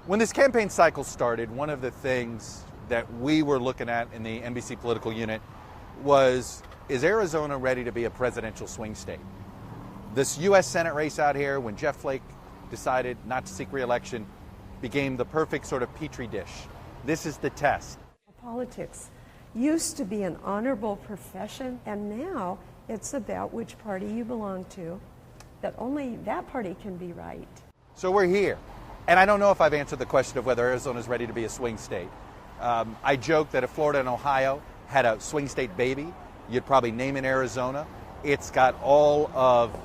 When this campaign cycle started, one of the things that we were looking at in the NBC political unit was, is Arizona ready to be a presidential swing state? This U.S. Senate race out here, when Jeff Flake decided not to seek re-election, became the perfect sort of petri dish. This is the test. Politics used to be an honorable profession, and now it's about which party you belong to, that only that party can be right. So we're here. And I don't know if I've answered the question of whether Arizona is ready to be a swing state. I joke that if Florida and Ohio had a swing state baby, you'd probably name it Arizona. It's got all of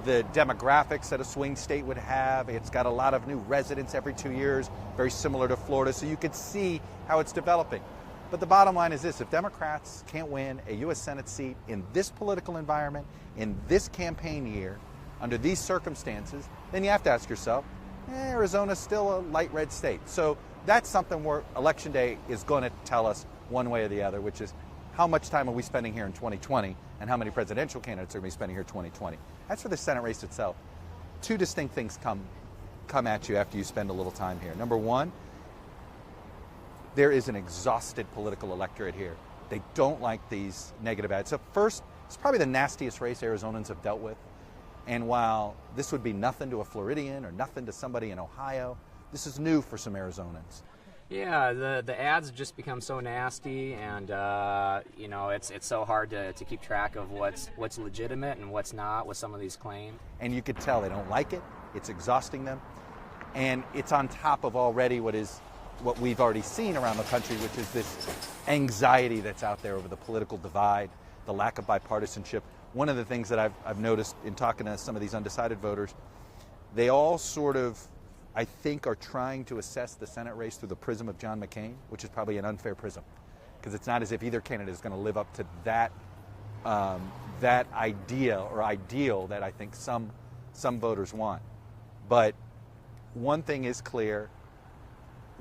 the demographics that a swing state would have. It's got a lot of new residents every 2 years, very similar to Florida, so you could see how it's developing. But the bottom line is this: if Democrats can't win a U.S. Senate seat in this political environment, in this campaign year, under these circumstances, then you have to ask yourself, Arizona's still a light red state. So that's something where Election Day is going to tell us one way or the other, which is how much time are we spending here in 2020 and how many presidential candidates are going to be spending here in 2020. As for the Senate race itself, two distinct things come at you after you spend a little time here. Number one, there is an exhausted political electorate here. They don't like these negative ads. So first, it's probably the nastiest race Arizonans have dealt with. And while this would be nothing to a Floridian or nothing to somebody in Ohio, this is new for some Arizonans. Yeah, the ads just become so nasty, and you know, it's so hard to keep track of what's legitimate and what's not with some of these claims. And you could tell they don't like it. It's exhausting them, and it's on top of already what we've already seen around the country, which is this anxiety that's out there over the political divide, the lack of bipartisanship. One of the things that I've noticed in talking to some of these undecided voters, they all sort of, I think, are trying to assess the Senate race through the prism of John McCain, which is probably an unfair prism, because it's not as if either candidate is going to live up to that idea or ideal that I think some voters want. But one thing is clear: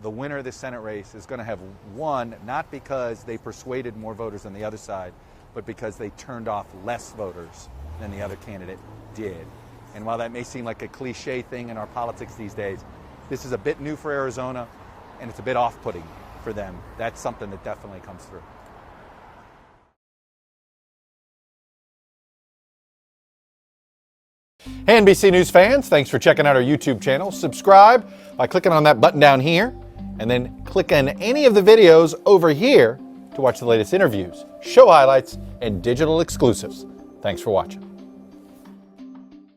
the winner of the Senate race is going to have won not because they persuaded more voters than the other side, but because they turned off less voters than the other candidate did. And while that may seem like a cliche thing in our politics these days, this is a bit new for Arizona, and it's a bit off-putting for them. That's something that definitely comes through. Hey, NBC News fans, thanks for checking out our YouTube channel. Subscribe by clicking on that button down here, and then click on any of the videos over here to watch the latest interviews, show highlights, and digital exclusives. Thanks for watching.